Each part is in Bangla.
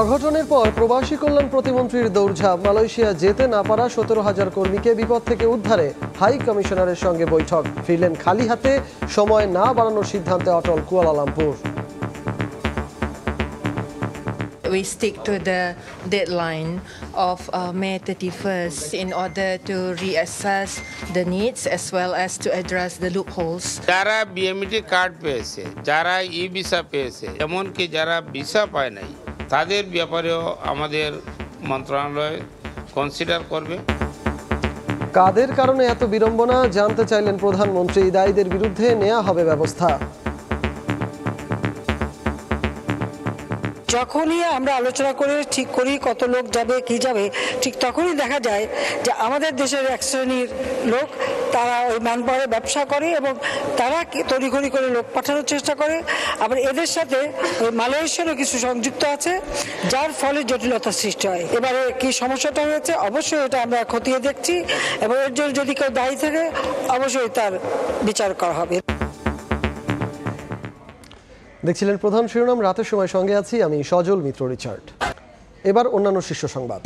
অঘটনের পর প্রবাসী কল্যাণ প্রতিমন্ত্রীর দৌড়ঝাঁপ। মালয়েশিয়া যেতে না পারা 17,000 কর্মীকে বিপদ থেকে উদ্ধারে হাই কমিশনারের সঙ্গে বৈঠক। ফিরলেন খালি হাতে, সময় না বাড়ানোর সিদ্ধান্তে অটল Kuala Lumpur. We stick to the deadline of May 31st in order to reassess the needs as well as to address the loopholes. যারা বিএমইটি কার্ড পেয়েছে, যারা ই ভিসা পেয়েছে, এমনকি যারা ভিসা পায় নাই, তাদের ব্যাপারেও আমাদের মন্ত্রণালয় কনসিডার করবে। কাদের কারণে এত বিড়ম্বনা জানতে চাইলেন প্রধানমন্ত্রী। দায়ীদের বিরুদ্ধে নেওয়া হবে ব্যবস্থা। যখনই আমরা আলোচনা করে ঠিক করি কত লোক যাবে কি যাবে, ঠিক তখনই দেখা যায় যে আমাদের দেশের এক শ্রেণীর লোক তারা ওই ম্যানপাওয়ারে ব্যবসা করে এবং তারা তড়িঘড়ি করে লোক পাঠানোর চেষ্টা করে। আবার এদের সাথে ওই মালয়েশিয়ারও কিছু সংযুক্ত আছে, যার ফলে জটিলতার সৃষ্টি হয়। এবারে কি সমস্যাটা হয়েছে অবশ্যই এটা আমরা খতিয়ে দেখছি এবং এর জন্য যদি কেউ দায়ী থাকে অবশ্যই তার বিচার করা হবে। দেখছিলেন প্রধান শিরোনাম, রাতের সময় সঙ্গে আছি আমি সজল মিত্র রিচার্ড। এবার অন্যান্য শীর্ষ সংবাদ।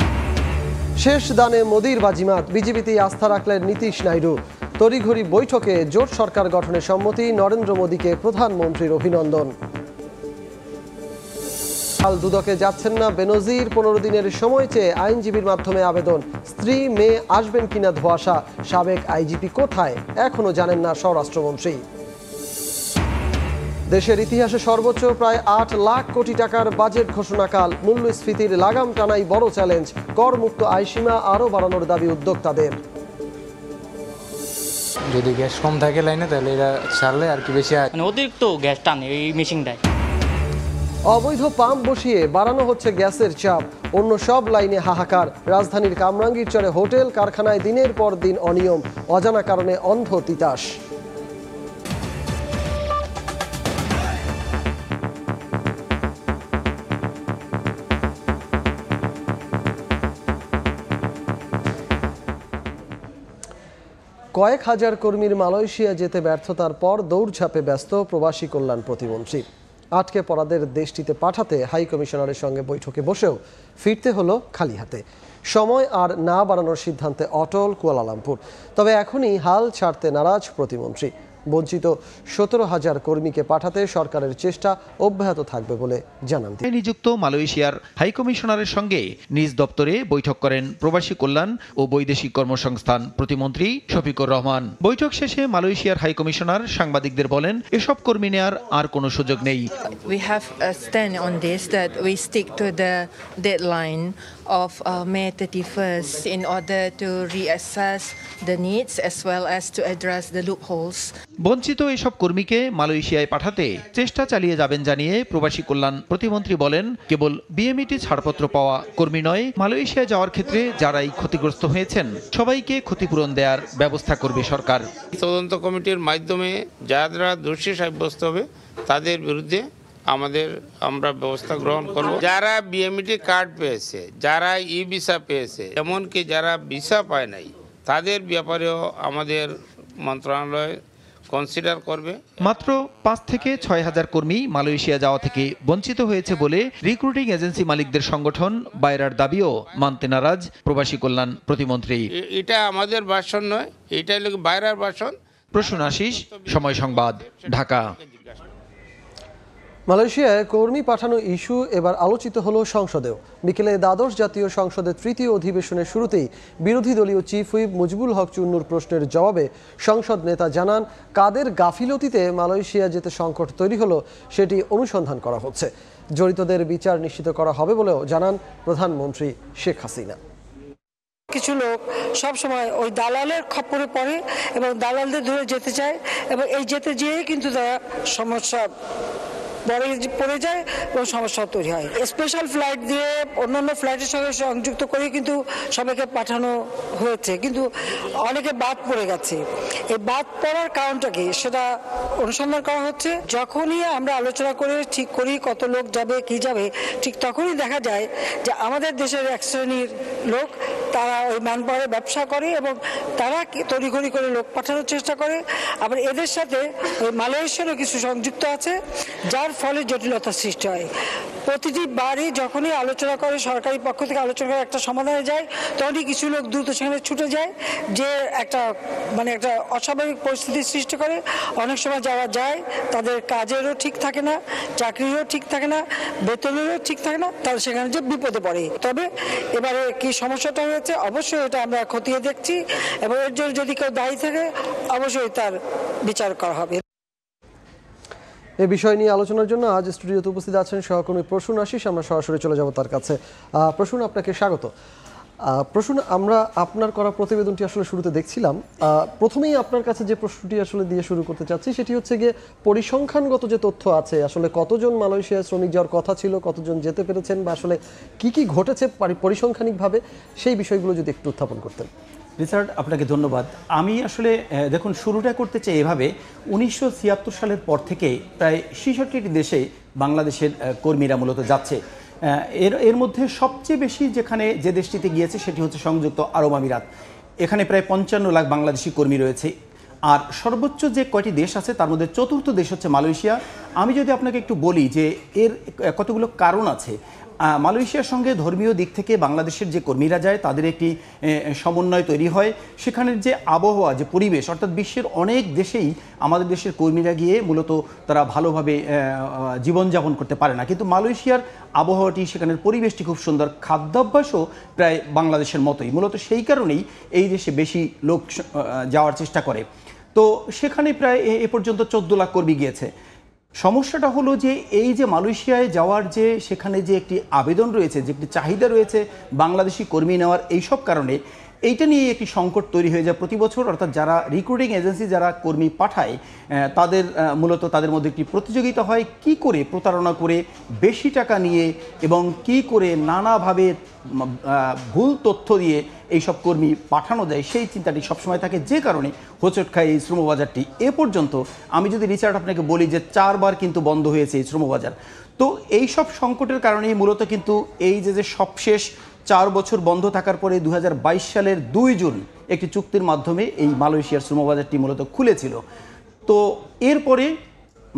শেষ দানে মোদির বাজিমাত, বিজেপিতে আস্থা রাখলেন নীতিশ নাইডু। তড়িঘড়ি বৈঠকে জোট সরকার গঠনের সম্মতি, নরেন্দ্র মোদীকে প্রধানমন্ত্রীর অভিনন্দন। কাল দুদকে যাচ্ছেন না বেনজির, 15 দিনের সময় চেয়ে আইনজীবীর মাধ্যমে আবেদন। স্ত্রী মেয়ে আসবেন কিনা ধোঁয়াশা। সাবেক আইজিপি কোথায় এখনো জানেন না স্বরাষ্ট্রমন্ত্রী। দেশের ইতিহাসে সর্বোচ্চ প্রায় 8 লাখ কোটি টাকার বাজেট ঘোষণাকাল। মূল্যস্ফীতির লাগাম টানাই বড় চ্যালেঞ্জ। করমুক্ত আয়সীমা আরও বাড়ানোর দাবি উদ্যোক্তাদের। যদি গ্যাস কম থাকে লাইনে তাহলে এরা ছাড়লে আর কি বেশি অতিরিক্ত গ্যাস টানে এই মেশিনটায়। অবৈধ পাম্প বসিয়ে বাড়ানো হচ্ছে গ্যাসের চাপ। অন্য সব লাইনে হাহাকার। রাজধানীর কামরাঙ্গীর চরে হোটেল কারখানায় দিনের পর দিন অনিয়ম, অজানা কারণে অন্ধ তিতাস। কয়েক হাজার কর্মীর মালয়েশিয়া যেতে ব্যর্থতার পর দৌড়ঝাঁপে ব্যস্ত প্রবাসী কল্যাণ প্রতিমন্ত্রী। আটকে পড়াদের দেশটিতে পাঠাতে হাই কমিশনারের সঙ্গে বৈঠকে বসেও ফিরতে হলো খালি হাতে। সময় আর না বাড়ানোর সিদ্ধান্তে অটল কুয়ালালামপুর। তবে এখনই হাল ছাড়তে নারাজ প্রতিমন্ত্রী। বঞ্চিত 17,000 কর্মীকে পাঠাতে সরকারের চেষ্টা অব্যাহত থাকবে বলে জানান তিনি। নিযুক্ত মালয়েশিয়ার হাই কমিশনারের সঙ্গে নিজ দপ্তরে বৈঠক করেন প্রবাসী কল্যাণ ও বৈদেশিক কর্মসংস্থান প্রতিমন্ত্রী শফিকুর রহমান। বৈঠক শেষে মালয়েশিয়ার হাই কমিশনার সাংবাদিকদের বলেন, এসব কর্মী নেয়ার আর কোনো সুযোগ নেই। We have a stand on this that we stick to the deadline of May 31st in order to reassess the needs as well as to address the loopholes. বঞ্চিত এসব কর্মীকে মালয়েশিয়ায় পাঠাতে চেষ্টা চালিয়ে যাবেন জানিয়ে প্রবাসী কল্যাণ প্রতিমন্ত্রী বলেন, কেবল বিএমইটি ছাড়পত্র পাওয়া কর্মী নয়, মালয়েশিয়া যাওয়ার ক্ষেত্রে যারাই ক্ষতিগ্রস্ত হয়েছেন সবাইকে ক্ষতিপূরণ দেওয়ার ব্যবস্থা করবে সরকার। তদন্ত কমিটির মাধ্যমে যারা দোষী সাব্যস্ত হবে তাদের বিরুদ্ধে আমরা ব্যবস্থা গ্রহণ করব। যারা বিএমইটি কার্ড পেয়েছে, যারা ই ভিসা পেয়েছে, এমনকি যারা ভিসা পায় নাই, তাদের ব্যাপারেও আমাদের মন্ত্রণালয় কনসিডার করবে। মাত্র 5 থেকে 6,000 কর্মী মালয়েশিয়া যাওয়া থেকে বঞ্চিত হয়েছে বলে রিক্রুটিং এজেন্সি মালিকদের সংগঠন বাইরার দাবিও মানতে নারাজ প্রবাসী কল্যাণ প্রতিমন্ত্রী। এটা আমাদের ভাষণ নয়, এটা হলো বাইরার ভাষণ। প্রসূন আশিস, সময় সংবাদ, ঢাকা। মালয়েশিয়ায় কর্মী পাঠানো ইস্যু এবার আলোচিত হলো সংসদেও। বিকেলে দ্বাদশ জাতীয় সংসদের তৃতীয় অধিবেশনের শুরুতেই বিরোধী দলীয় চিফ হুইপ মুজিবুল হক চুন্নুর প্রশ্নের জবাবে সংসদ নেতা জানান, কাদের গাফিলতিতে মালয়েশিয়া যেতে সংকট তৈরি হলো সেটি অনুসন্ধান করা হচ্ছে। জড়িতদের বিচার নিশ্চিত করা হবে বলেও জানান প্রধানমন্ত্রী শেখ হাসিনা। কিছু লোক সব সময় ওই দালালের খপ্পরে পড়ে এবং দালালদের ধরে যেতে চায় এবং এই যেতে যেয়ে কিন্তু তারা সমস্যা পড়ে যায় এবং সমস্যা তৈরি হয়। স্পেশাল ফ্লাইট দিয়ে অন্যান্য ফ্লাইটের সঙ্গে সংযুক্ত করে কিন্তু সবাইকে পাঠানো হয়েছে, কিন্তু অনেকে বাদ পড়ে গেছে। এই বাদ পড়ার কারণটা কি সেটা অনুসন্ধান করা হচ্ছে। যখনই আমরা আলোচনা করে ঠিক করি কত লোক যাবে কি যাবে, ঠিক তখনই দেখা যায় যে আমাদের দেশের এক শ্রেণীর লোক তারা ওই ম্যানপাওয়ারে ব্যবসা করে এবং তারা তড়িঘড়ি করে লোক পাঠানোর চেষ্টা করে। আবার এদের সাথে ওই মালয়েশিয়ারও কিছু সংযুক্ত আছে, যার ফলে জটিলতার সৃষ্টি হয়। প্রতিটি বারই যখনই আলোচনা করে, সরকারি পক্ষ থেকে আলোচনা করে একটা সমাধানে যায়, তখনই কিছু লোক দ্রুত সেখানে ছুটে যায়, যে একটা একটা অস্বাভাবিক পরিস্থিতির সৃষ্টি করে। অনেক সময় যারা যায় তাদের কাজেরও ঠিক থাকে না, চাকরিরও ঠিক থাকে না, বেতনেরও ঠিক থাকে না, তারা সেখানে যে বিপদে পড়ে। তবে এবারে কি সমস্যাটা হয়েছে, অবশ্যই এটা আমরা খতিয়ে দেখছি, এবং এর জন্য যদি কেউ দায়ী থাকে অবশ্যই তার বিচার করা হবে। এই বিষয় নিয়ে আলোচনার জন্য আজ স্টুডিওতে উপস্থিত আছেন সহকর্মী প্রসূন আশিস। আমরা সরাসরি চলে যাব তার কাছে। প্রসূন, আপনাকে স্বাগত। প্রসূন, আমরা আপনার করা প্রতিবেদনটি আসলে শুরুতে দেখছিলাম। প্রথমেই আপনার কাছে যে প্রশ্নটি আসলে দিয়ে শুরু করতে চাচ্ছি সেটি হচ্ছে গিয়ে পরিসংখ্যানগত যে তথ্য আছে, আসলে কতজন মালয়েশিয়ায় শ্রমিক যাওয়ার কথা ছিল, কতজন যেতে পেরেছেন, বা আসলে কি ঘটেছে পরিসংখ্যানিকভাবে, সেই বিষয়গুলো যদি একটু উত্থাপন করতেন। রিচার্ড, আপনাকে ধন্যবাদ। আমি আসলে দেখুন, শুরুটা করতে চাই এভাবে। 1976 সালের পর থেকে প্রায় 66টি দেশে বাংলাদেশের কর্মীরা মূলত যাচ্ছে। এর মধ্যে সবচেয়ে বেশি যে দেশটিতে গিয়েছে সেটি হচ্ছে সংযুক্ত আরব আমিরাত। এখানে প্রায় 55 লাখ বাংলাদেশি কর্মী রয়েছে। আর সর্বোচ্চ যে কয়টি দেশ আছে তার মধ্যে চতুর্থ দেশ হচ্ছে মালয়েশিয়া। আমি যদি আপনাকে একটু বলি যে এর কতগুলো কারণ আছে। মালয়েশিয়ার সঙ্গে ধর্মীয় দিক থেকে বাংলাদেশের যে কর্মীরা যায় তাদের একটি সমন্বয় তৈরি হয়। সেখানের যে আবহাওয়া, যে পরিবেশ, অর্থাৎ বিশ্বের অনেক দেশেই আমাদের দেশের কর্মীরা গিয়ে মূলত তারা ভালোভাবে জীবনযাপন করতে পারে না, কিন্তু মালয়েশিয়ার আবহাওয়াটি, সেখানের পরিবেশটি খুব সুন্দর, খাদ্যাভ্যাসও প্রায় বাংলাদেশের মতোই। মূলত সেই কারণেই এই দেশে বেশি লোক যাওয়ার চেষ্টা করে। তো সেখানে প্রায় এ পর্যন্ত 14 লাখ কর্মী গিয়েছে। সমস্যাটা হলো যে এই যে মালয়েশিয়ায় যাওয়ার যে সেখানে যে একটি আবেদন রয়েছে, যে একটি চাহিদা রয়েছে বাংলাদেশি কর্মী নেওয়ার, এইসব কারণে এইটা নিয়ে একটি সংকট তৈরি হয়ে যায় প্রতি বছর। অর্থাৎ যারা রিক্রুটিং এজেন্সি যারা কর্মী পাঠায় তাদের মূলত তাদের মধ্যে একটি প্রতিযোগিতা হয়, কি করে প্রতারণা করে বেশি টাকা নিয়ে এবং কি করে নানাভাবে ভুল তথ্য দিয়ে এইসব কর্মী পাঠানো যায়, সেই চিন্তাটি সবসময় থাকে, যে কারণে হোঁচট খায় এই শ্রমবাজারটি। এ পর্যন্ত আমি যদি রিচার্ড আপনাকে বলি যে 4 বার কিন্তু বন্ধ হয়েছে এই শ্রমবাজার। তো এই সব সংকটের কারণেই মূলত কিন্তু এই যে সবশেষ 4 বছর বন্ধ থাকার পরে 2022 সালের 2 জুন একটি চুক্তির মাধ্যমে এই মালয়েশিয়ার শ্রমবাজারটি মূলত খুলেছিল। তো এরপরে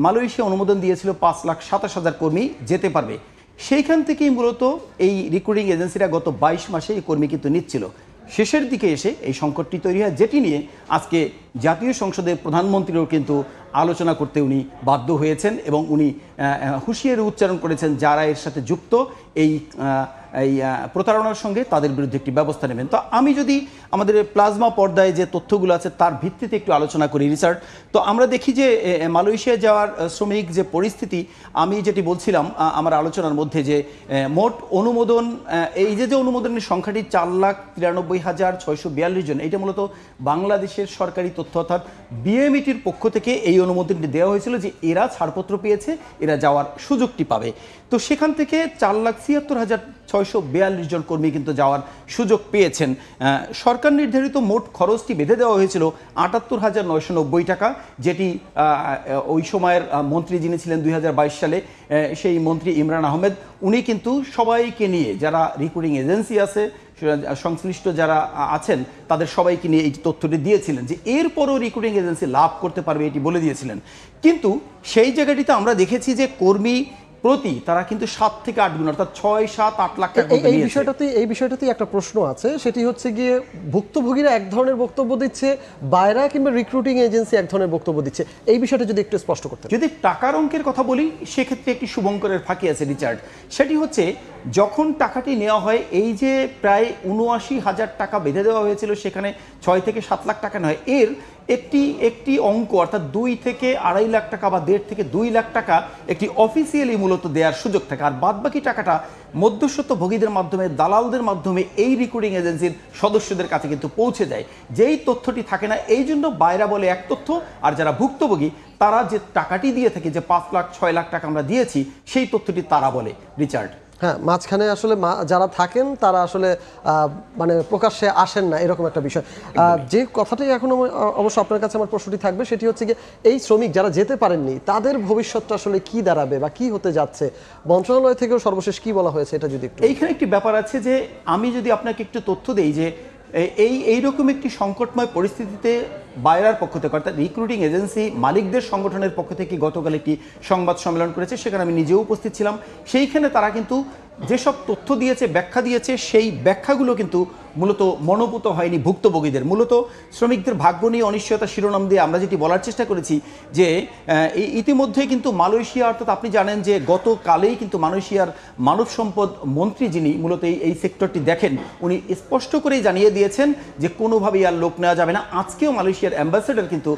মালয়েশিয়া অনুমোদন দিয়েছিল 5,27,000 কর্মী যেতে পারবে। সেইখান থেকেই মূলত এই রিক্রুটিং এজেন্সিরা গত 22 মাসে এই কর্মী কিন্তু নিচ্ছিল। শেষের দিকে এসে এই সংকটটি তৈরি হয়, যেটি নিয়ে আজকে জাতীয় সংসদের প্রধানমন্ত্রীও কিন্তু আলোচনা করতে উনি বাধ্য হয়েছেন, এবং উনি হুঁশিয়ারি উচ্চারণ করেছেন যারা এর সাথে যুক্ত এই প্রতারণার সঙ্গে তাদের বিরুদ্ধে একটি ব্যবস্থা নেবেন। তো আমি যদি আমাদের প্লাজমা পর্দায় যে তথ্যগুলো আছে তার ভিত্তিতে একটু আলোচনা করি রিচার্ড, তো আমরা দেখি যে মালয়েশিয়া যাওয়ার শ্রমিক যে পরিস্থিতি, আমি যেটি বলছিলাম আমার আলোচনার মধ্যে, যে মোট অনুমোদন, এই যে অনুমোদনের সংখ্যাটি 4,93,642 জন, এটা মূলত বাংলাদেশের সরকারি তথ্য, অর্থাৎ বিএমইটির পক্ষ থেকে এই অনুমোদনটি দেওয়া হয়েছিল যে এরা ছাড়পত্র পেয়েছে, এরা যাওয়ার সুযোগটি পাবে। তো সেখান থেকে 4,76,642 জন কর্মী কিন্তু যাওয়ার সুযোগ পেয়েছেন। সরকার নির্ধারিত মোট খরচটি বেঁধে দেওয়া হয়েছিল 78,990 টাকা, যেটি ওই সময়ের মন্ত্রী যিনি ছিলেন 2022 সালে, সেই মন্ত্রী ইমরান আহমেদ, উনি কিন্তু সবাইকে নিয়ে, যারা রিক্রুটিং এজেন্সি আছে, সংশ্লিষ্ট যারা আছেন, তাদের সবাইকে নিয়ে এই তথ্যটি দিয়েছিলেন যে এরপরও রিক্রুটিং এজেন্সি লাভ করতে পারবে, এটি বলে দিয়েছিলেন। কিন্তু সেই জায়গাটিতে আমরা দেখেছি যে কর্মী প্রতি তারা কিন্তু 7 থেকে 8 গুণ, অর্থাৎ 6, 7, 8 লাখ টাকা। এই বিষয়টাতেই একটা প্রশ্ন আছে, সেটি হচ্ছে গিয়ে ভুক্তভোগীরা এক ধরনের বক্তব্য দিচ্ছে, বাইরা কিংবা রিক্রুটিং এজেন্সি এক ধরনের বক্তব্য দিচ্ছে। এই বিষয়টা যদি একটু স্পষ্ট করতে। যদি টাকার অঙ্কের কথা বলি, সেক্ষেত্রে একটি শুভঙ্করের ফাঁকি আছে রিচার্ড। সেটি হচ্ছে যখন টাকাটি নেওয়া হয়, এই যে প্রায় 79,000 টাকা বেঁধে দেওয়া হয়েছিল, সেখানে 6 থেকে 7 লাখ টাকা নয়, এর একটি অঙ্ক, অর্থাৎ 2 থেকে 2.5 লাখ টাকা বা 1.5 থেকে 2 লাখ টাকা একটি অফিসিয়ালি মূলত দেওয়ার সুযোগ থাকে। আর বাদবাকি টাকাটা মধ্যস্বত্বভোগীদের মাধ্যমে, দালালদের মাধ্যমে এই রিক্রুটিং এজেন্সির সদস্যদের কাছে কিন্তু পৌঁছে যায়। যেই তথ্যটি থাকে না, এই জন্য বাইরা বলে এক তথ্য, আর যারা ভুক্তভোগী তারা যে টাকাটি দিয়ে থাকে, যে 5 লাখ 6 লাখ টাকা আমরা দিয়েছি, সেই তথ্যটি তারা বলে রিচার্ড। হ্যাঁ, মাঝখানে আসলে যারা থাকেন তারা আসলে প্রকাশ্যে আসেন না, এরকম একটা বিষয়। যে কথাটি এখন অবশ্য আপনার কাছে আমার প্রশ্নটি থাকবে, সেটি হচ্ছে যে এই শ্রমিক যারা যেতে পারেননি তাদের ভবিষ্যৎটা আসলে কি দাঁড়াবে বা কি হতে যাচ্ছে, মন্ত্রণালয় থেকেও সর্বশেষ কি বলা হয়েছে, এটা যদি একটু। এইখানে একটি ব্যাপার আছে যে আমি যদি আপনাকে একটু তথ্য দেই, যে এইরকম একটি সংকটময় পরিস্থিতিতে বায়রার পক্ষ থেকে অর্থাৎ রিক্রুটিং এজেন্সি মালিকদের সংগঠনের পক্ষ থেকে গতকাল একটি সংবাদ সম্মেলন করেছে, সেখানে আমি নিজেও উপস্থিত ছিলাম। সেইখানে তারা কিন্তু যেসব তথ্য দিয়েছে, ব্যাখ্যা দিয়েছে, সেই ব্যাখ্যাগুলো কিন্তু মূলত মনোভূত হয়নি ভুক্তভোগীদের। মূলত শ্রমিকদের ভাগ্য নিয়ে অনিশ্চয়তা শিরোনাম দিয়ে আমরা যেটি বলার চেষ্টা করেছি যে ইতিমধ্যে কিন্তু মালয়েশিয়া, অর্থাৎ আপনি জানেন যে গতকালেই কিন্তু মালয়েশিয়ার মানব সম্পদ মন্ত্রী, যিনি মূলত এই সেক্টরটি দেখেন, উনি স্পষ্ট করেই জানিয়ে দিয়েছেন যে কোনোভাবেই আর লোক নেওয়া যাবে না। আজকেও মালয়েশিয়ার অ্যাম্বাসেডর কিন্তু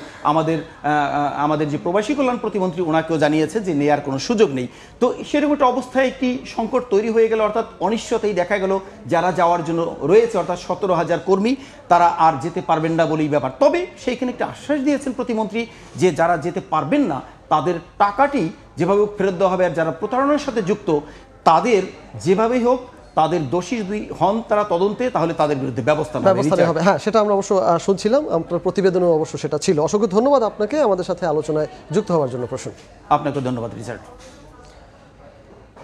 আমাদের যে প্রবাসী কল্যাণ প্রতিমন্ত্রী, ওনাকেও জানিয়েছে যে নেওয়ার কোনো সুযোগ নেই। তো সেরকম একটা অবস্থায় একটি সংকট তৈরি হয়ে গেল, অর্থাৎ অনিশ্চয়তাই দেখা গেল যারা যাওয়ার জন্য রয়েছে, অর্থাৎ 17,000 কর্মী, তারা আর যেতে পারবেন না বলেই ব্যাপার। তবে সেইখানে একটা আশ্বাস দিয়েছেন প্রতিমন্ত্রী যে যারা যেতে পারবেন না তাদের টাকাটি যেভাবে হোক ফেরত দেওয়া হবে, আর যারা প্রতারণার সাথে যুক্ত তাদের যেভাবেই হোক, তাদের দোষী যদি হন তারা তদন্তে, তাহলে তাদের বিরুদ্ধে ব্যবস্থা নেওয়া হবে। হ্যাঁ, সেটা আমরা অবশ্য শুনছিলাম, আপনার প্রতিবেদনে অবশ্য সেটা ছিল। অসংখ্য ধন্যবাদ আপনাকে আমাদের সাথে আলোচনায় যুক্ত হওয়ার জন্য। প্রশ্ন আপনাকে ধন্যবাদ রিচার্ড।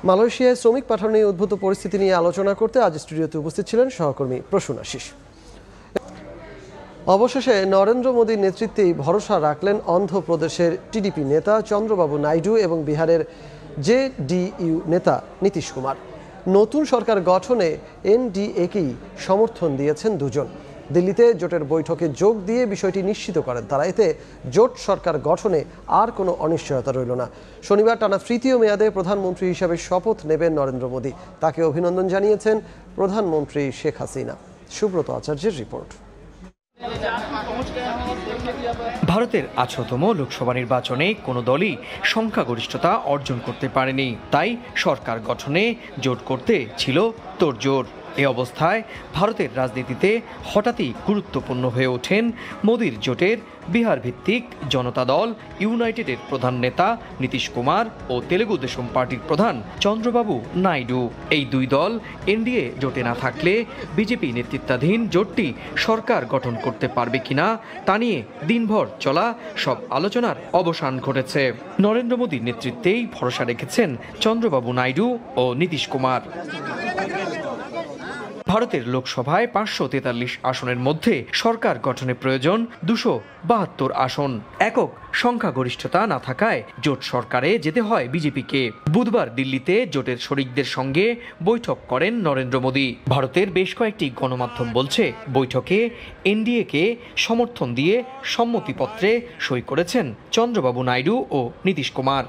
মালয়েশিয়ায় শ্রমিক পাঠানো নিয়ে উদ্ভূত পরিস্থিতি নিয়ে আলোচনা করতে আজ স্টুডিওতে উপস্থিত ছিলেন সহকর্মী প্রসূন আশিস। অবশেষে নরেন্দ্র মোদীর নেতৃত্বেই ভরসা রাখলেন অন্ধ্রপ্রদেশের টিডিপি নেতা চন্দ্রবাবু নাইডু এবং বিহারের জেডিইউ নেতা নীতিশ কুমার। নতুন সরকার গঠনে এনডিএকেই সমর্থন দিয়েছেন দুজন। দিল্লিতে জোটের বৈঠকে যোগ দিয়ে বিষয়টি নিশ্চিত করেন তারা। এতে জোট সরকার গঠনে আর কোনো অনিশ্চয়তা রইল না। শনিবার টানা তৃতীয় মেয়াদে প্রধানমন্ত্রী হিসেবে শপথ নেবেন নরেন্দ্র মোদী। তাকে অভিনন্দন জানিয়েছেন প্রধানমন্ত্রী শেখ হাসিনা। সুব্রত আচার্যের রিপোর্ট। ভারতের 18তম লোকসভা নির্বাচনে কোনো দলই সংখ্যাগরিষ্ঠতা অর্জন করতে পারেনি, তাই সরকার গঠনে জোট করতে ছিল তোড়জোড়। এ অবস্থায় ভারতের রাজনীতিতে হঠাৎই গুরুত্বপূর্ণ হয়ে ওঠেন মোদির জোটের বিহার ভিত্তিক জনতা দল ইউনাইটেডের প্রধান নেতা নীতিশ কুমার ও তেলেগু দেশম পার্টির প্রধান চন্দ্রবাবু নাইডু। এই দুই দল এনডিএ জোটে না থাকলে বিজেপি নেতৃত্বাধীন জোটটি সরকার গঠন করতে পারবে কিনা তা নিয়ে দিনভর চলা সব আলোচনার অবসান ঘটেছে। নরেন্দ্র মোদীর নেতৃত্বেই ভরসা রেখেছেন চন্দ্রবাবু নাইডু ও নীতিশ কুমার। ভারতের লোকসভায় 543 আসনের মধ্যে সরকার গঠনে প্রয়োজন 272 আসন। একক সংখ্যাগরিষ্ঠতা না থাকায় জোট সরকারে যেতে হয় বিজেপিকে। বুধবার দিল্লিতে জোটের শরিকদের সঙ্গে বৈঠক করেন নরেন্দ্র মোদী। ভারতের বেশ কয়েকটি গণমাধ্যম বলছে, বৈঠকে এনডিএকে সমর্থন দিয়ে সম্মতিপত্রে সই করেছেন চন্দ্রবাবু নাইডু ও নীতিশ কুমার।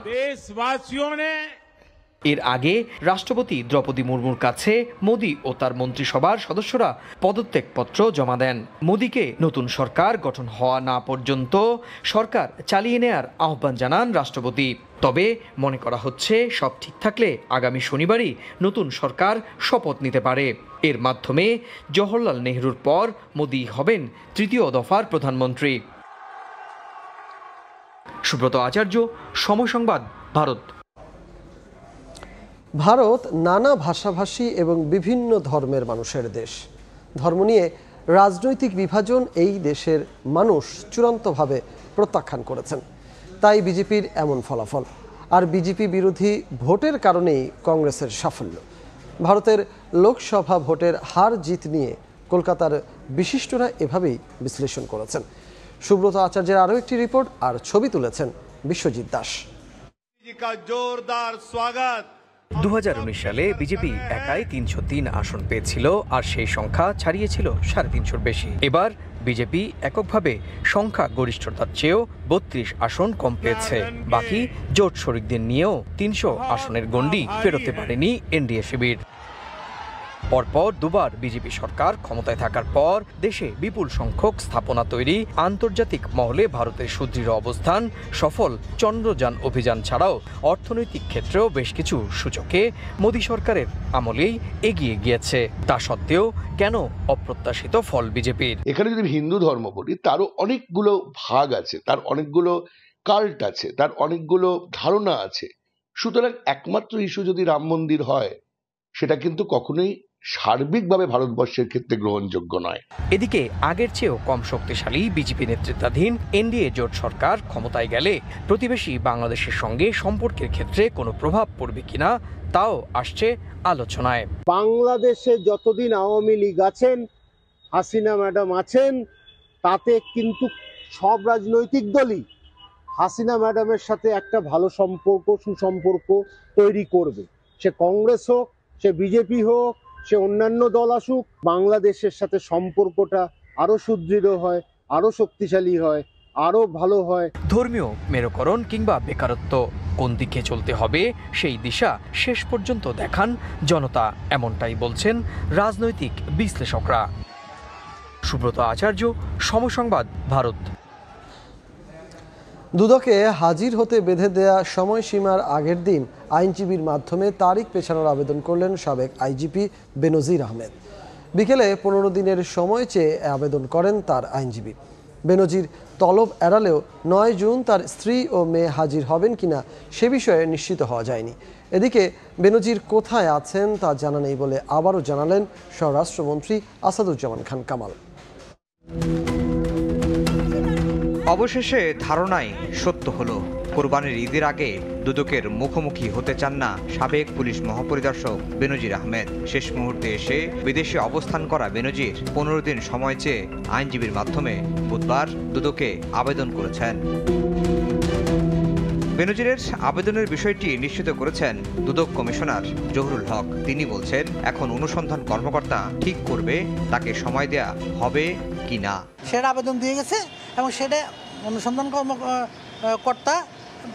এর আগে রাষ্ট্রপতি দ্রৌপদী মুর্মুর কাছে মোদী ও তার মন্ত্রিসভার সদস্যরা পদত্যাগপত্র জমা দেন। মোদীকে নতুন সরকার গঠন হওয়া না পর্যন্ত সরকার চালিয়ে নেয়ার আহ্বান জানান রাষ্ট্রপতি। তবে মনে করা হচ্ছে সব ঠিক থাকলে আগামী শনিবারই নতুন সরকার শপথ নিতে পারে। এর মাধ্যমে জওহরলাল নেহরুর পর মোদী হবেন তৃতীয় দফার প্রধানমন্ত্রী। সুব্রত আচার্য, সময় সংবাদ, ভারত। ভারত নানা ভাষাভাষী এবং বিভিন্ন ধর্মের মানুষের দেশ। ধর্ম নিয়ে রাজনৈতিক বিভাজন এই দেশের মানুষ চূড়ান্তভাবে প্রত্যাখ্যান করেছেন। তাই বিজেপির এমন ফলাফল। আর বিজেপি বিরোধী ভোটের কারণেই কংগ্রেসের সাফল্য। ভারতের লোকসভা ভোটের হার জিত নিয়ে কলকাতার বিশিষ্টরা এভাবেই বিশ্লেষণ করেছেন। সুব্রত আচার্যের আরও একটি রিপোর্ট আর ছবি তুলেছেন বিশ্বজিৎ দাস। 2019 সালে বিজেপি একাই 303 আসন পেয়েছিল, আর সেই সংখ্যা ছাড়িয়েছিল 350-র বেশি। এবার বিজেপি এককভাবে সংখ্যা গরিষ্ঠতার চেয়েও 32 আসন কম পেয়েছে। বাকি জোট শরিকদের নিয়েও 300 আসনের গণ্ডি পেরোতে পারেনি এনডিএ শিবির। পরপর দুবার বিজেপি সরকার ক্ষমতায় থাকার পর দেশে বিপুল সংখ্যক স্থাপনা তৈরি, আন্তর্জাতিক মহলে ভারতের সুদৃঢ় অবস্থান, সফল চন্দ্রযান অভিযান ছাড়াও অর্থনৈতিক ক্ষেত্রেও বেশ কিছু সূচকে মোদী সরকারের আমলেই এগিয়ে গিয়েছে। তা সত্ত্বেও কেন অপ্রত্যাশিত ফল বিজেপির? এখানে যদি হিন্দু ধর্ম বলি, তারও অনেকগুলো ভাগ আছে, তার অনেকগুলো কাল্ট আছে, তার অনেকগুলো ধারণা আছে। সুতরাং একমাত্র ইস্যু যদি রাম মন্দির হয়, সেটা কিন্তু কখনোই সার্বিকভাবে ভারতবর্ষের ক্ষেত্রে গ্রহণযোগ্য নয়। এদিকে আগের চেয়েও কম শক্তিশালী বিজেপি নেতৃত্বাধীন এনডিএ জোট সরকার ক্ষমতায় গেলে প্রতিবেশী বাংলাদেশের সঙ্গে সম্পর্কের ক্ষেত্রে কোনো প্রভাব পড়বে কিনা তাও আসছে আলোচনায়। বাংলাদেশে যতদিন আওয়ামী লীগ আছেন, হাসিনা ম্যাডাম আছেন, তাতে কিন্তু সব রাজনৈতিক দলই হাসিনা ম্যাডামের সাথে একটা ভালো সম্পর্ক, সুসম্পর্ক তৈরি করবে। সে কংগ্রেস হোক, সে বিজেপি হোক, সে অন্যান্য দল আসুক, বাংলাদেশের সাথে সম্পর্কটা আরো সুদৃঢ় হয়, আরো শক্তিশালী হয়, আরো ভালো হয়। ধর্মীয় মেরুকরণ কিংবা বেকারত্ব কোন দিকে চলতে হবে সেই দিশা শেষ পর্যন্ত দেখান জনতা, এমনটাই বলছেন রাজনৈতিক বিশ্লেষকরা। সুব্রত আচার্য, সময় সংবাদ, ভারত। দুদকে হাজির হতে বেঁধে দেয়া সময়সীমার আগের দিন আইনজীবীর মাধ্যমে তারিখ পেছানোর আবেদন করলেন সাবেক আইজিপি বেনজির আহমেদ। বিকেলে 15 দিনের সময় চেয়ে আবেদন করেন তার আইনজীবী। বেনজির তলব এড়ালেও 9 জুন তার স্ত্রী ও মেয়ে হাজির হবেন কিনা সে বিষয়ে নিশ্চিত হওয়া যায়নি। এদিকে বেনজির কোথায় আছেন তা জানা নেই বলে আবারও জানালেন স্বরাষ্ট্রমন্ত্রী আসাদুজ্জামান খান কামাল। অবশেষে ধারণাই সত্য হলো। কোরবানির ঈদের আগে দুদকের মুখোমুখি হতে চান না সাবেক পুলিশ মহাপরিদর্শক বেনজির আহমেদ। শেষ মুহূর্তে এসে বিদেশে অবস্থান করা বেনজির 15 দিন সময় চেয়ে আইনজীবীর মাধ্যমে বুধবার দুদকে আবেদন করেছেন। বেনজিরের আবেদনের বিষয়টি নিশ্চিত করেছেন দুদক কমিশনার জহুরুল হক। তিনি বলছেন, এখন অনুসন্ধান কর্মকর্তা ঠিক করবে তাকে সময় দেয়া হবে কি না। সেটা আবেদন দিয়ে গেছে এবং সেটা অনুসন্ধান কর্মকর্তা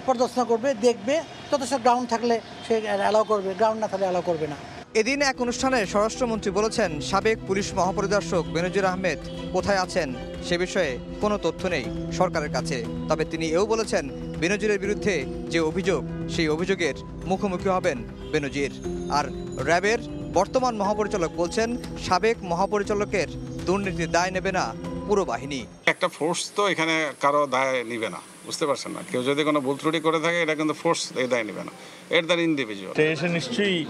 পর্যালোচনা করবে, দেখবে, যথেষ্ট গ্রাউন্ড থাকলে সে অ্যালাউ করবে, গ্রাউন্ড না থাকলে অ্যালাউ করবে না। এদিন এক অনুষ্ঠানে স্বরাষ্ট্রমন্ত্রী বলেছেন, সাবেক পুলিশ মহাপরিদর্শক বেনজির আহমেদ কোথায় আছেন সে বিষয়ে কোনো তথ্য নেই সরকারের কাছে। তবে তিনি এও বলেছেন, বেনজিরের বিরুদ্ধে যে অভিযোগ সেই অভিযোগের মুখোমুখি হবেন বেনজির। আর র্যাবের বর্তমান মহাপরিচালক বলছেন, সাবেক মহাপরিচালকের দুর্নীতির দায় নেবে না পুরো বাহিনী। একটা ফোর্স তো এখানে কারো দায় নিবে না, বুঝতে পারছেন না? কেউ যদি কোনো ভুল ত্রুটি করে থাকে এটা কিন্তু ফোর্স এই দায় নেবে না, এর দ্বারা ইন্ডিভিজুয়াল। এসে নিশ্চয়ই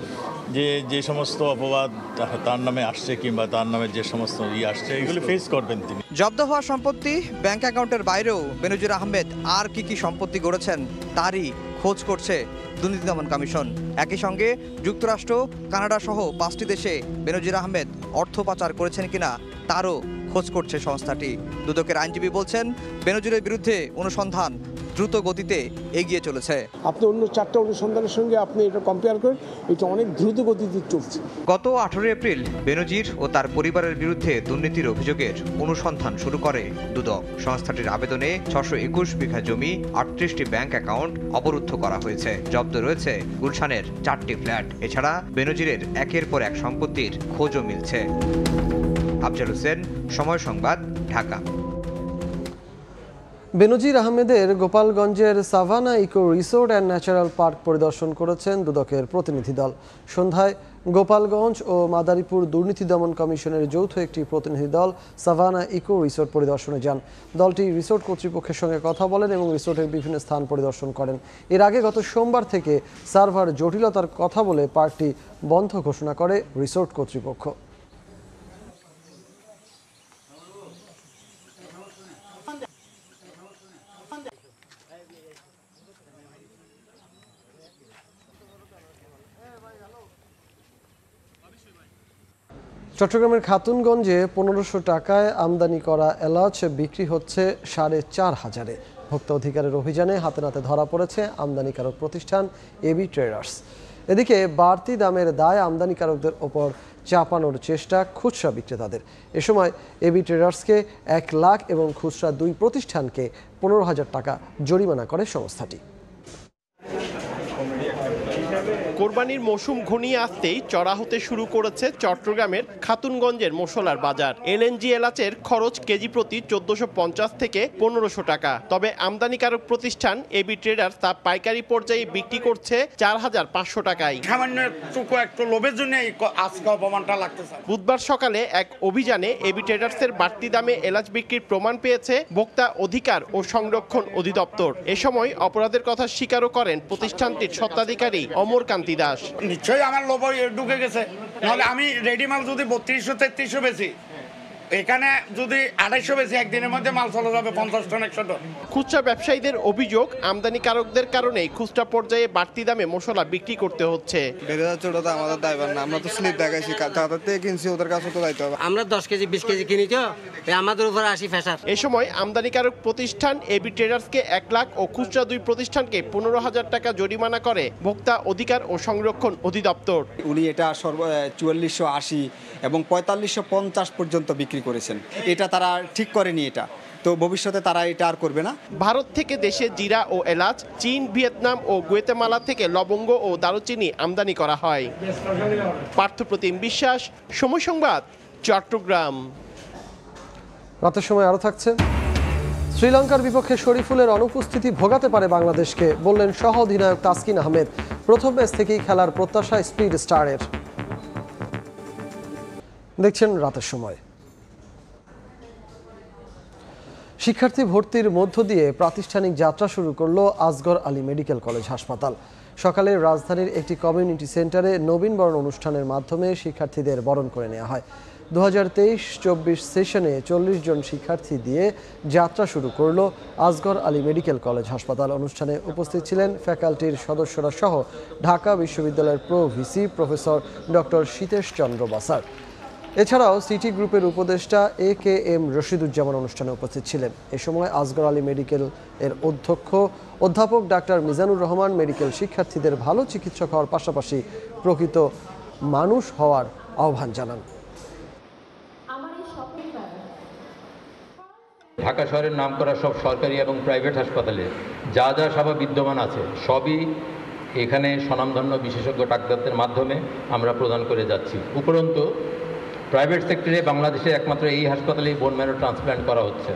যে সমস্ত অপবাদ তার নামে আসছে কিংবা তার নামে যে সমস্ত আসছে এগুলো ফেস করবেন তিনি। জব্দ হওয়া সম্পত্তি, ব্যাংক অ্যাকাউন্টের বাইরেও বেনজির আহমেদ আর কি সম্পত্তি গড়েছেন তারই খোঁজ করছে দুর্নীতি দমন কমিশন। একই সঙ্গে যুক্তরাষ্ট্র, কানাডা সহ 5টি দেশে বেনজির আহমেদ অর্থ পাচার করেছেন কিনা তারও খোঁজ করছে সংস্থাটি। দুদকের আইনজীবী বলছেন, বেনজিরের বিরুদ্ধে অনুসন্ধান দ্রুত গতিতে এগিয়ে চলেছে। আপনি অন্য 4টা অনুসন্ধানের সঙ্গে আপনি এটা কম্পেয়ার করেন, এটা অনেক দ্রুত গতিতে চলছে। গত 18 এপ্রিল বেনজির ও তার পরিবারের বিরুদ্ধে দুর্নীতির অভিযোগের অনুসন্ধান শুরু করে দুদক। সংস্থাটির আবেদনে 621 বিঘা জমি, 38টি ব্যাংক অ্যাকাউন্ট অবরুদ্ধ করা হয়েছে। জব্দ রয়েছে গুলশানের 4টি ফ্ল্যাট। এছাড়া বেনজিরের একের পর এক সম্পত্তির খোঁজও মিলছে। আফজাল হোসেন, সময় সংবাদ, ঢাকা। বেনজির আহমেদের গোপালগঞ্জের savanna eco resort and natural park পরিদর্শন করেছেন দুদকের প্রতিনিধি দল। সন্ধ্যায় গোপালগঞ্জ ও মাদারীপুর দুর্নীতি দমন কমিশনের যৌথ একটি প্রতিনিধি দল সাভানা ইকো রিসোর্ট পরিদর্শনে যান। দলটি রিসোর্ট কর্তৃপক্ষের সঙ্গে কথা বলেন এবং রিসোর্টের বিভিন্ন স্থান পরিদর্শন করেন। এর আগে গত সোমবার থেকে সার্ভার জটিলতার কথা বলে পার্কটি বন্ধ ঘোষণা করে রিসোর্ট কর্তৃপক্ষ। চট্টগ্রামের খাতুনগঞ্জে 1500 টাকায় আমদানি করা এলাচ বিক্রি হচ্ছে 4500-এ। ভোক্তা অধিকারের অভিযানে হাতে নাতে ধরা পড়েছে আমদানিকারক প্রতিষ্ঠান এবি ট্রেডার্স। এদিকে বাড়তি দামের দায় আমদানিকারকদের ওপর চাপানোর চেষ্টা খুচরা বিক্রেতাদের। এ সময় এবি ট্রেডার্সকে 1 লাখ এবং খুচরা 2 প্রতিষ্ঠানকে 15,000 টাকা জরিমানা করে সংস্থাটি। কোরবানির মৌসুম ঘনিয়ে আসতেই চড়া হতে শুরু করেছে চট্টগ্রামের খাতুনগঞ্জের মশলার বাজার। এলএনজি এলাচের খরচ কেজি প্রতি 1450 থেকে 1500 টাকা। তবে আমদানিকারক প্রতিষ্ঠান এবি ট্রেডার্স তা পাইকারি পর্যায়ে বিক্রি করছে 4500 টাকায়। সামান্য একটু লোভের জন্য আজকে অপমানটা লাগতেছে। বুধবার সকালে এক অভিযানে এবি ট্রেডার্সের বাড়তি দামে এলাচ বিক্রির প্রমাণ পেয়েছে ভোক্তা অধিকার ও সংরক্ষণ অধিদপ্তর। এ সময় অপরাধের কথা স্বীকারও করেন প্রতিষ্ঠানটির স্বত্বাধিকারী অমর কান্তি দাস। নিশ্চয়ই আমার লোভ ঢুকে গেছে, নাহলে আমি রেডি মাল যদি 3200-3300 বেশি এখানে যদি 250 বেশি একদিনের মধ্যে মাল চলে যাবে 50 টন 100 টন। খুচরা ব্যবসায়ীদের অভিযোগ আমদানিকারকদের কারণে খুচরা পর্যায়ে বাড়তি দামে মশলা বিক্রি করতে হচ্ছে। বেড়ে যাচ্ছে, ওটা তো আমাদের দায়ভার না, আমরা তো স্লিপ দেখাইছি, তাদের থেকে কিনছি, ওদের কাছে তো দায়িত্ব হবে। আমরা 10 কেজি 20 কেজি কিনি তো আমাদের উপর 80 ফেসার। এই সময় আমদানিকারক প্রতিষ্ঠান এবি ট্রেডার্সকে 1 লাখ ও খুচরা 2 প্রতিষ্ঠানকে 15,000 টাকা জরিমানা করে ভোক্তা অধিকার ও সংরক্ষণ অধিদপ্তর। উনি এটা 4480 এবং 4550 পর্যন্ত বিক্রি করেছেন। এটা তারা ঠিক করেনি, এটা তো ভবিষ্যতে তারা এটা আর করবে না। ভারত থেকে দেশে জিরা ও এলাচ, চীন, ভিয়েতনাম ও গুয়েতেমালা থেকে লবঙ্গ ও দারুচিনি আমদানি করা হয়। পার্থপ্রতিম বিশ্বাস, সময় সংবাদ, চট্টগ্রাম। রাতের সময় আরও থাকছে, শ্রীলঙ্কার বিপক্ষে শরীফুলের অনুপস্থিতি ভোগাতে পারে বাংলাদেশকে, বললেন সহ অধিনায়ক তাসকিন আহমেদ। প্রথম ম্যাচ থেকেই খেলার প্রত্যাশা স্পিড স্টারের। দেখছেন রাতের সময়। শিক্ষার্থী ভর্তির মধ্য দিয়ে প্রাতিষ্ঠানিক যাত্রা শুরু করল আসগর আলী মেডিকেল কলেজ হাসপাতাল। সকালে রাজধানীর একটি কমিউনিটি সেন্টারে নবীনবরণ অনুষ্ঠানের মাধ্যমে শিক্ষার্থীদের বরণ করে নেওয়া হয়। 2023-24 সেশনে 40 জন শিক্ষার্থী দিয়ে যাত্রা শুরু করল আসগর আলী মেডিকেল কলেজ হাসপাতাল। অনুষ্ঠানে উপস্থিত ছিলেন ফ্যাকাল্টির সদস্যরা সহ ঢাকা বিশ্ববিদ্যালয়ের ভিসি প্রফেসর ডক্টর শীতেশ চন্দ্র বাসার। এছাড়াও সিটি গ্রুপের উপদেষ্টা AKM রশিদুজ্জামান অনুষ্ঠানে উপস্থিত ছিলেন। এ সময় আসগর আলী মেডিকেল এর অধ্যাপক ডাক্তার মিজানুর রহমান মেডিকেল শিক্ষার্থীদের ভালো চিকিৎসক হওয়ার পাশাপাশি প্রকৃত মানুষ হওয়ার আহ্বান জানান। ঢাকা শহরের নামকরা সব সরকারি এবং প্রাইভেট হাসপাতালে যা যা সেবা বিদ্যমান আছে সবই এখানে স্বনামধন্য বিশেষজ্ঞ ডাক্তারদের মাধ্যমে আমরা প্রদান করে যাচ্ছি। উপরন্তু প্রাইভেট সেক্টরে বাংলাদেশে একমাত্র এই হাসপাতালেই বোন ম্যারো ট্রান্সপ্ল্যান্ট করা হচ্ছে।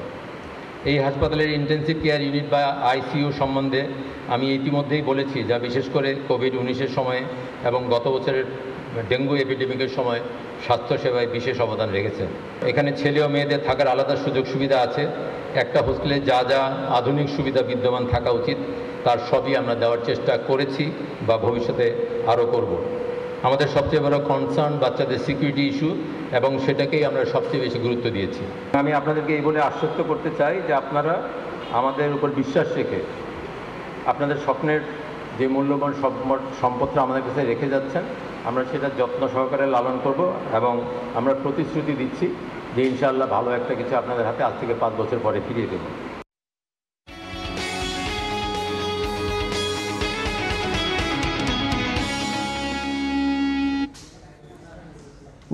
এই হাসপাতালের ইন্টেন্সিভ কেয়ার ইউনিট বা ICU সম্বন্ধে আমি ইতিমধ্যেই বলেছি, যা বিশেষ করে কোভিড-19-এর সময়ে এবং গত বছরের ডেঙ্গু এপিডেমিকের সময় স্বাস্থ্যসেবায় বিশেষ অবদান রেখেছে। এখানে ছেলে ও মেয়েদের থাকার আলাদা সুযোগ সুবিধা আছে। একটা হোস্টেলে যা যা আধুনিক সুবিধা বিদ্যমান থাকা উচিত তার সবই আমরা দেওয়ার চেষ্টা করেছি বা ভবিষ্যতে আরও করব। আমাদের সবচেয়ে বড় কনসার্ন বাচ্চাদের সিকিউরিটি ইস্যু এবং সেটাকেই আমরা সবচেয়ে বেশি গুরুত্ব দিয়েছি। আমি আপনাদেরকে এই বলে আশ্বস্ত করতে চাই যে আপনারা আমাদের উপর বিশ্বাস রেখে আপনাদের স্বপ্নের যে মূল্যবান সম্পদটা আমাদের কাছে রেখে যাচ্ছেন, আমরা সেটা যত্ন সহকারে লালন করব এবং আমরা প্রতিশ্রুতি দিচ্ছি যে ইনশাআল্লাহ ভালো একটা কিছু আপনাদের হাতে আজ থেকে 5 বছর পরে ফিরিয়ে দেব।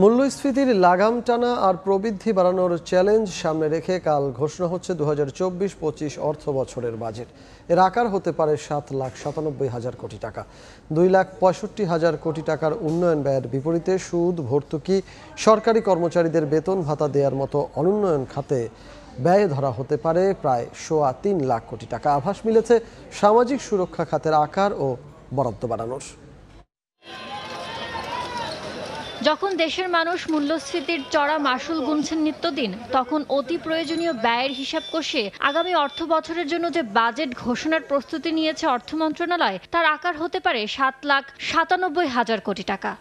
মূল্যস্ফীতির লাগাম টানা আর প্রবৃদ্ধি বাড়ানোর চ্যালেঞ্জ সামনে রেখে কাল ঘোষণা হচ্ছে 2024-25 অর্থ বছরের বাজেট। এর আকার হতে পারে 7,97,000 কোটি টাকা। 2,65,000 কোটি টাকার উন্নয়ন ব্যয়ের বিপরীতে সুদ, ভর্তুকি, সরকারি কর্মচারীদের বেতন ভাতা দেওয়ার মতো অনুন্নয়ন খাতে ব্যয় ধরা হতে পারে প্রায় 3.25 লাখ কোটি টাকা। আভাস মিলেছে সামাজিক সুরক্ষা খাতের আকার ও বরাদ্দ বাড়ানোর। যখন দেশের মানুষ মূল্যস্ফীতির চড়া মাসুল গুনছেন নিত্যদিন, তখন অতি প্রয়োজনীয় ব্যয়ের হিসাব কষে আগামী অর্থ বছরের জন্য যে বাজেট ঘোষণার প্রস্তুতি নিয়েছে অর্থ মন্ত্রণালয়, তার আকার হতে পারে 7,97,000 কোটি টাকা।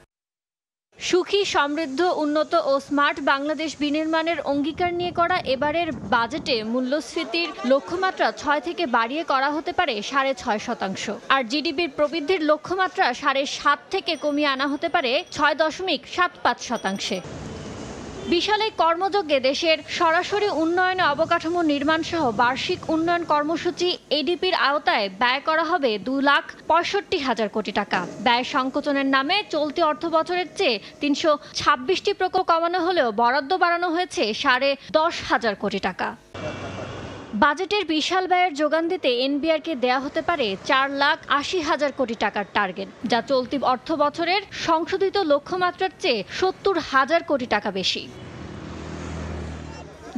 সুখী, সমৃদ্ধ, উন্নত ও স্মার্ট বাংলাদেশ বিনির্মাণের অঙ্গীকার নিয়ে করা এবারের বাজেটে মূল্যস্ফীতির লক্ষ্যমাত্রা 6 থেকে বাড়িয়ে করা হতে পারে 6.5%, আর জিডিপির প্রবৃদ্ধির লক্ষ্যমাত্রা 7.5 থেকে কমিয়ে আনা হতে পারে 6.75%। বিশাল এই কর্মযজ্ঞে দেশের সরাসরি উন্নয়নে অবকাঠামো নির্মাণ সহ বার্ষিক উন্নয়ন কর্মসূচি এডিপির আওতায় ব্যয় করা হবে 2,65,000 কোটি টাকা। ব্যয় সংকোচনের নামে চলতি অর্থ বছরের চেয়ে 326টি প্রকল্প কমানো হলেও বরাদ্দ বাড়ানো হয়েছে 10,500 কোটি টাকা। বাজেটের বিশাল ব্যয়ের যোগান দিতে এনবিআরকে দেয়া হতে পারে 4,80,000 কোটি টাকার টার্গেট, যা চলতি অর্থ বছরের সংশোধিত লক্ষ্যমাত্রার চেয়ে 70,000 কোটি টাকা বেশি।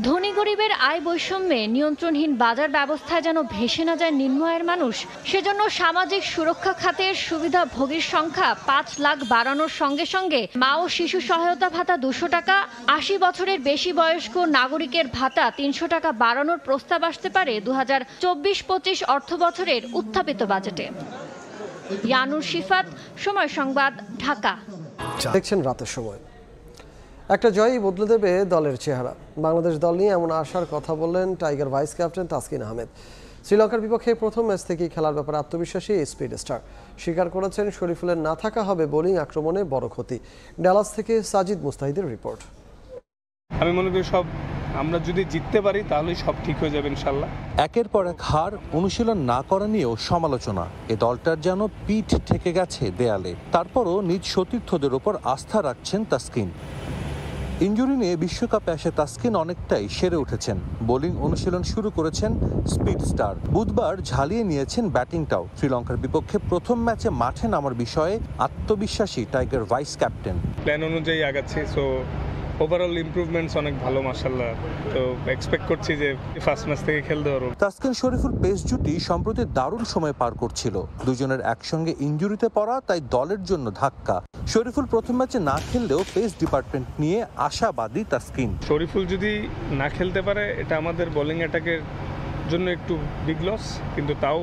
ধনী গরিবের আয় বৈষম্যে নিয়ন্ত্রণহীন বাজার ব্যবস্থায় যেন ভেসে না যায় নিম্ন আয়ের মানুষ, সেজন্য সামাজিক সুরক্ষা খাতের সুবিধাভোগীর সংখ্যা 5 লাখ বাড়ানোর সঙ্গে সঙ্গে মা ও শিশু সহায়তা ভাতা 200 টাকা, 80 বছরের বেশি বয়স্ক নাগরিকের ভাতা 300 টাকা বাড়ানোর প্রস্তাব আসতে পারে 2024-25 অর্থ বছরের উত্থাপিত বাজেটে। ইয়ানুর শিফাত, সময় সংবাদ, ঢাকা। দেখছেন রাতের সময়। একটা জয়ই বদলে দেবে দলের চেহারা। বাংলাদেশ দল নিয়ে এমন আশার কথা বললেন tiger vice captain Taskin Ahmed. শ্রীলঙ্কার বিপক্ষে প্রথম ম্যাচ থেকেই খেলার ব্যাপারে আত্মবিশ্বাসী স্পিড স্টার। স্বীকার করেছেন শরীফুলের না থাকা হবে বোলিং আক্রমণে বড় ক্ষতি। ডালাস থেকে সাজিদ মুস্তাহিদের রিপোর্ট। আমি মনে করি সব আমরা যদি জিততে পারি তাহলেই সব ঠিক হয়ে যাবে ইনশাল্লাহ। একের পর এক হার, অনুশীলন না করা নিয়েও সমালোচনা। এ দলটার যেন পিঠ ঠেকে গেছে দেয়ালে। তারপরও নিজ সতীর্থদের ওপর আস্থা রাখছেন তাসকিন। ইনজুরি নিয়ে বিশ্বকাপে আসে তাসকিন অনেকটাই সেরে উঠেছেন। বোলিং অনুশীলন শুরু করেছেন স্পিড স্টার। বুধবার ঝালিয়ে নিয়েছেন ব্যাটিংটাও। শ্রীলঙ্কার বিপক্ষে প্রথম ম্যাচে মাঠে নামার বিষয়ে আত্মবিশ্বাসী টাইগার ভাইস ক্যাপ্টেন। প্ল্যান অনুযায়ী আগাচ্ছি, সো ওভারঅল ইমপ্রুভমেন্টস অনেক ভালো মাশাআল্লাহ। তো এক্সপেক্ট করছি যে ফার্স্ট ম্যাচ থেকে খেলতে পারবো। তাসকিন শরীফুল পেস জুটি সম্প্রতি দারুণ সময় পার করছিল। দুজনের একসঙ্গে ইনজুরিতে পড়া তাই দলের জন্য ধাক্কা। শরীফুল প্রথম ম্যাচে না খেললেও পেস ডিপার্টমেন্ট নিয়ে আশাবাদী তাসকিন। শরীফুল যদি না খেলতে পারে এটা আমাদের বোলিং অ্যাটাকের জন্য একটু বিগ লস, কিন্তু তাও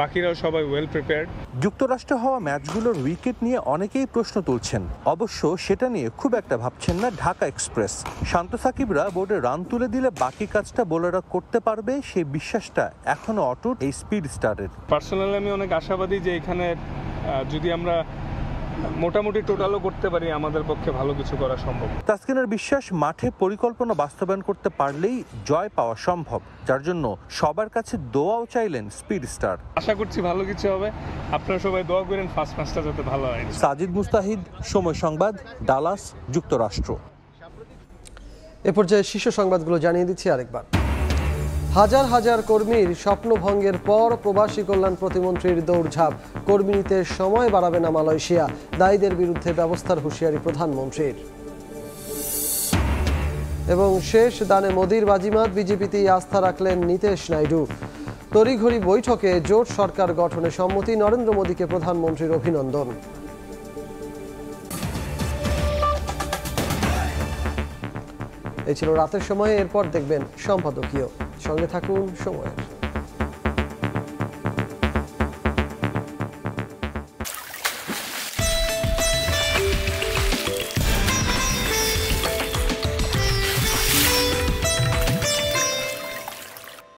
বাকিরাও সবাই ওয়েল প্রিপেয়ার্ড। যুক্তরাষ্ট্রে হওয়া ম্যাচগুলোর উইকেট নিয়ে অনেকেই প্রশ্ন তুলছেন। অবশ্য সেটা নিয়ে খুব একটা ভাবছেন না ঢাকা এক্সপ্রেস। শান্ত সাকিবরা বোর্ডে রান তুলে দিলে বাকি কাজটা বোলাররা করতে পারবে, সেই বিশ্বাসটা এখনো অটুট এই স্পিড স্টারের। পার্সোনালি আমি অনেক আশাবাদী যে এখানে যদি আমরা মোটামুটি টোটালও করতে পারি আমাদের পক্ষে ভালো কিছু করা সম্ভব। তাসকিনের বিশ্বাস মাঠে পরিকল্পনা বাস্তবায়ন করতে পারলেই জয় পাওয়া সম্ভব, যার জন্য সবার কাছে দোয়াও চাইলেন স্পিড স্টার। আশা করছি ভালো কিছু হবে, আপনারা সবাই দোয়া করেন ফার্স্ট ম্যাচটা যাতে ভালো হয়। সাজিদ মুস্তাহিদ, সময় সংবাদ, ডালাস, যুক্তরাষ্ট্র। এ পর্যায়ে শীর্ষ সংবাদগুলো জানিয়ে দিচ্ছি আরেকবার। হাজার হাজার কর্মীর স্বপ্নভঙ্গের পর প্রবাসী কল্যাণ প্রতিমন্ত্রীর দৌড়ঝাঁপ। কর্মী নিতে সময় বাড়াবে না মালয়েশিয়া। দায়ীদের বিরুদ্ধে ব্যবস্থার হুঁশিয়ারি প্রধানমন্ত্রীর। এবং শেষ দানে মোদির বাজিমাত, বিজেপিতেই আস্থা রাখলেন নীতিশ নাইডু। তড়িঘড়ি বৈঠকে জোট সরকার গঠনে সম্মতি, নরেন্দ্র মোদীকে প্রধানমন্ত্রীর অভিনন্দন। এই ছিল রাতের সময়। এরপর দেখবেন সম্পাদকীয়। সঙ্গে থাকুন সময়ের।